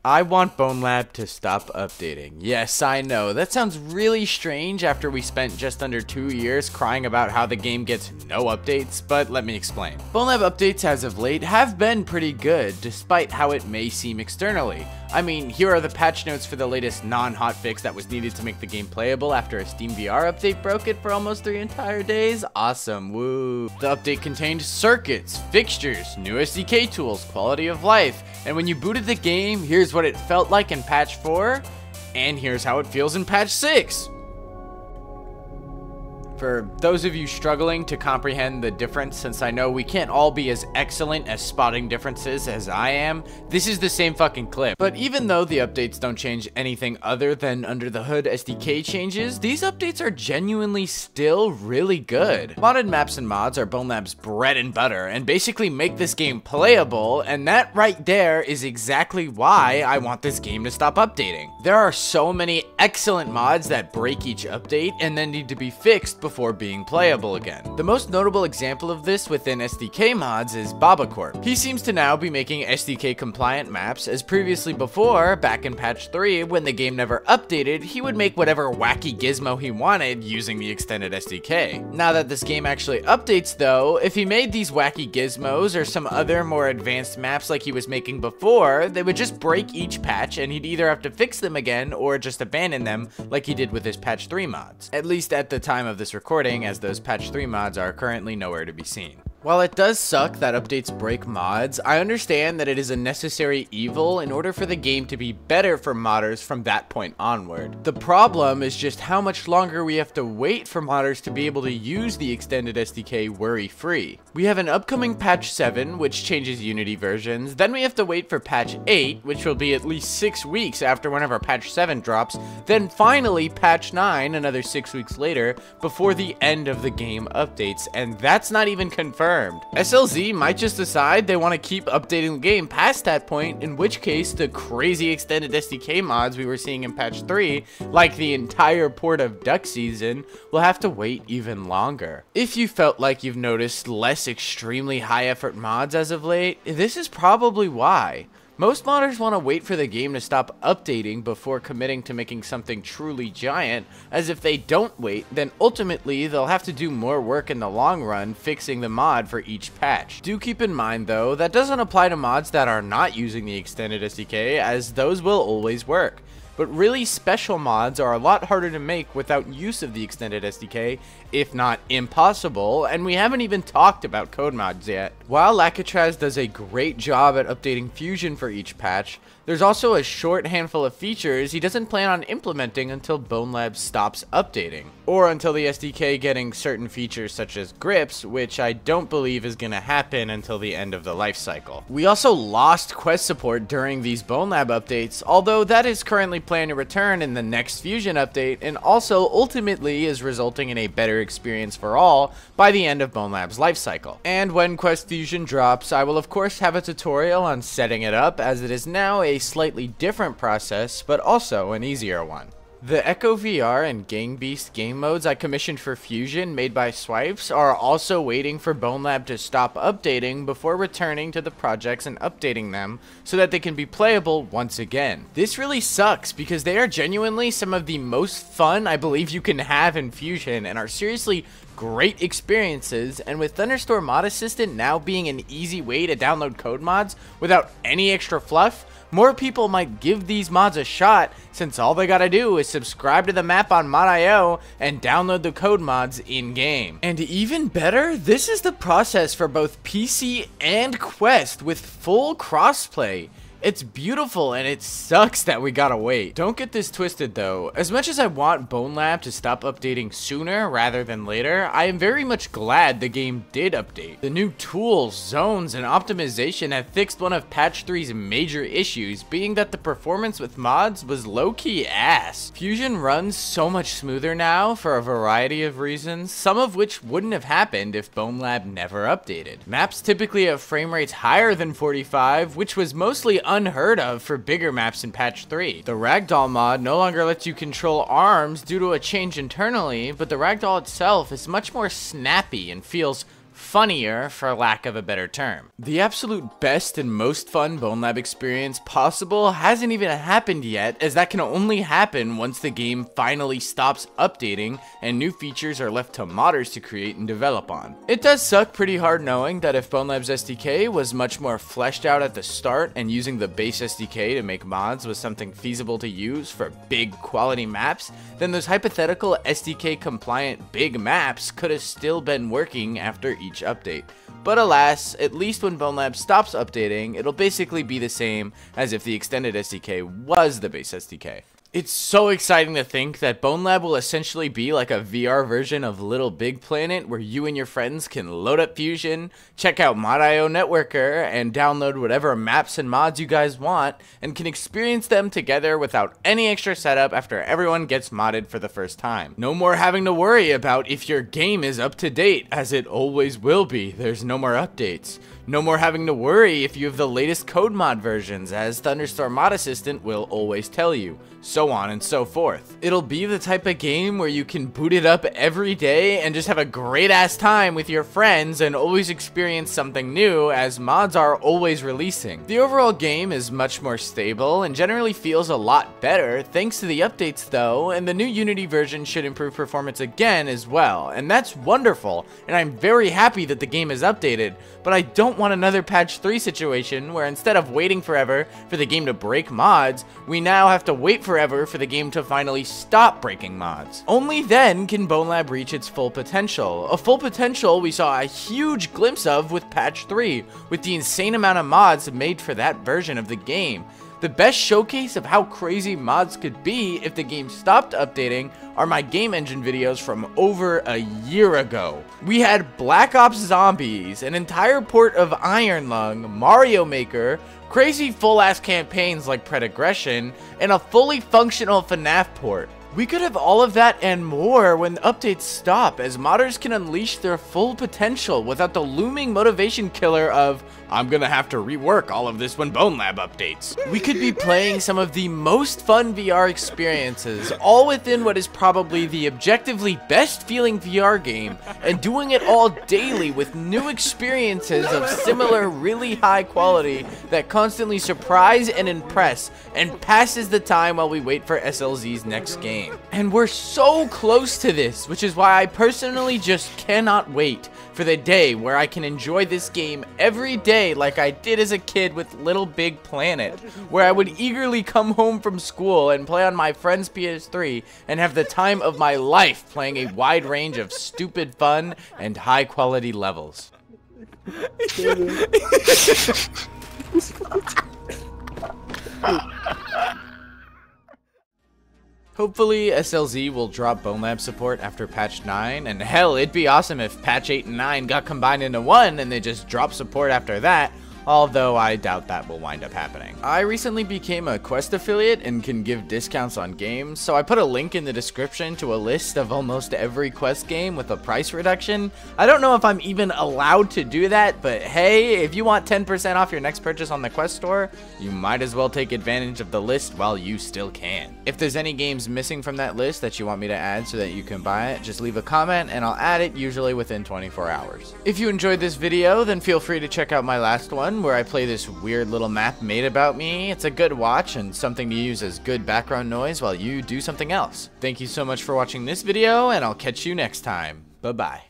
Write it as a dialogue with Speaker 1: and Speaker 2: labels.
Speaker 1: I want Bonelab to stop updating. Yes, I know, that sounds really strange after we spent just under 2 years crying about how the game gets no updates, but let me explain. Bonelab updates as of late have been pretty good, despite how it may seem externally. I mean, here are the patch notes for the latest non-hotfix that was needed to make the game playable after a Steam VR update broke it for almost 3 entire days. Awesome, woo. The update contained circuits, fixtures, new SDK tools, quality of life, and when you booted the game, here's what it felt like in patch 4, and here's how it feels in patch 6. For those of you struggling to comprehend the difference, since I know we can't all be as excellent at spotting differences as I am, this is the same fucking clip. But even though the updates don't change anything other than under the hood SDK changes, these updates are genuinely still really good. Modded maps and mods are Bonelab's bread and butter, and basically make this game playable, and that right there is exactly why I want this game to stop updating. There are so many excellent mods that break each update and then need to be fixed before being playable again. The most notable example of this within SDK mods is BabaCorp. He seems to now be making SDK compliant maps, as previously before, back in patch 3, when the game never updated, he would make whatever wacky gizmo he wanted using the extended SDK. Now that this game actually updates though, if he made these wacky gizmos or some other more advanced maps like he was making before, they would just break each patch and he'd either have to fix them again or just abandon them like he did with his patch 3 mods. At least at the time of this recording, as those patch 3 mods are currently nowhere to be seen. While it does suck that updates break mods, I understand that it is a necessary evil in order for the game to be better for modders from that point onward. The problem is just how much longer we have to wait for modders to be able to use the extended SDK worry-free. We have an upcoming patch 7, which changes Unity versions, then we have to wait for patch 8, which will be at least 6 weeks after whenever patch 7 drops, then finally patch 9 another 6 weeks later before the end of the game updates, and that's not even confirmed. SLZ might just decide they want to keep updating the game past that point, in which case the crazy extended SDK mods we were seeing in patch 3, like the entire port of Duck Season, will have to wait even longer. If you felt like you've noticed less extremely high effort mods as of late, this is probably why. Most modders want to wait for the game to stop updating before committing to making something truly giant, as if they don't wait, then ultimately they'll have to do more work in the long run fixing the mod for each patch. Do keep in mind though, that doesn't apply to mods that are not using the extended SDK, as those will always work. But really special mods are a lot harder to make without use of the extended SDK, if not impossible, and we haven't even talked about code mods yet. While Lakatraz does a great job at updating Fusion for each patch, there's also a short handful of features he doesn't plan on implementing until Bonelab stops updating, or until the SDK getting certain features such as grips, which I don't believe is going to happen until the end of the life cycle. We also lost quest support during these Bonelab updates, although that is currently planned to return in the next Fusion update, and also ultimately is resulting in a better experience for all by the end of Bonelab's life cycle. And when Quest Fusion drops, I will of course have a tutorial on setting it up, as it is now a slightly different process, but also an easier one. The Echo VR and Gang Beast game modes I commissioned for Fusion made by Swipes are also waiting for Bonelab to stop updating before returning to the projects and updating them so that they can be playable once again. This really sucks because they are genuinely some of the most fun I believe you can have in Fusion and are seriously great experiences, and with Thunderstorm Mod Assistant now being an easy way to download code mods without any extra fluff, more people might give these mods a shot, since all they gotta do is subscribe to the map on Mod.io and download the code mods in-game. And even better, this is the process for both PC and Quest with full crossplay. It's beautiful, and it sucks that we gotta wait. Don't get this twisted though. As much as I want Bonelab to stop updating sooner rather than later, I am very much glad the game did update. The new tools, zones, and optimization have fixed one of patch 3's major issues, being that the performance with mods was low-key ass. Fusion runs so much smoother now for a variety of reasons, some of which wouldn't have happened if Bonelab never updated. Maps typically have frame rates higher than 45, which was mostly unheard of for bigger maps in patch 3. The Ragdoll mod no longer lets you control arms due to a change internally, but the Ragdoll itself is much more snappy and feels funnier for lack of a better term. The absolute best and most fun Bonelab experience possible hasn't even happened yet, as that can only happen once the game finally stops updating and new features are left to modders to create and develop on. It does suck pretty hard knowing that if Bonelab's SDK was much more fleshed out at the start and using the base SDK to make mods was something feasible to use for big quality maps, then those hypothetical SDK compliant big maps could have still been working after each update. But alas, at least when Bonelab stops updating, it'll basically be the same as if the extended SDK was the base SDK. It's so exciting to think that Bonelab will essentially be like a VR version of Little Big Planet, where you and your friends can load up Fusion, check out Mod.io Networker, and download whatever maps and mods you guys want, and can experience them together without any extra setup after everyone gets modded for the first time. No more having to worry about if your game is up to date, as it always will be. There's no more updates. No more having to worry if you have the latest code mod versions, as Thunderstorm Mod Assistant will always tell you, so on and so forth. It'll be the type of game where you can boot it up every day and just have a great ass time with your friends and always experience something new, as mods are always releasing. The overall game is much more stable and generally feels a lot better thanks to the updates though, and the new Unity version should improve performance again as well, and that's wonderful, and I'm very happy that the game is updated, but I don't want another patch 3 situation where instead of waiting forever for the game to break mods, we now have to wait forever for the game to finally stop breaking mods. Only then can Bonelab reach its full potential, a full potential we saw a huge glimpse of with patch 3, with the insane amount of mods made for that version of the game. The best showcase of how crazy mods could be if the game stopped updating are my game engine videos from over a year ago. We had Black Ops Zombies, an entire port of Iron Lung, Mario Maker, crazy full-ass campaigns like Predaggression, and a fully functional FNAF port. We could have all of that and more when the updates stop, as modders can unleash their full potential without the looming motivation killer of, I'm gonna have to rework all of this when Bonelab updates. We could be playing some of the most fun VR experiences, all within what is probably the objectively best feeling VR game, and doing it all daily with new experiences of similar really high quality that constantly surprise and impress, and passes the time while we wait for SLZ's next game. And we're so close to this, which is why I personally just cannot wait for the day where I can enjoy this game every day like I did as a kid with Little Big Planet, where I would eagerly come home from school and play on my friend's PS3 and have the time of my life playing a wide range of stupid fun and high quality levels. Hopefully, SLZ will drop Bonelab support after patch 9, and hell, it'd be awesome if patch 8 and 9 got combined into one and they just drop support after that, although I doubt that will wind up happening. I recently became a Quest affiliate and can give discounts on games, so I put a link in the description to a list of almost every Quest game with a price reduction. I don't know if I'm even allowed to do that, but hey, if you want 10% off your next purchase on the Quest store, you might as well take advantage of the list while you still can. If there's any games missing from that list that you want me to add so that you can buy it, just leave a comment and I'll add it, usually within 24 hours. If you enjoyed this video, then feel free to check out my last one, where I play this weird little map made about me. It's a good watch and something to use as good background noise while you do something else. Thank you so much for watching this video, and I'll catch you next time. Bye-bye.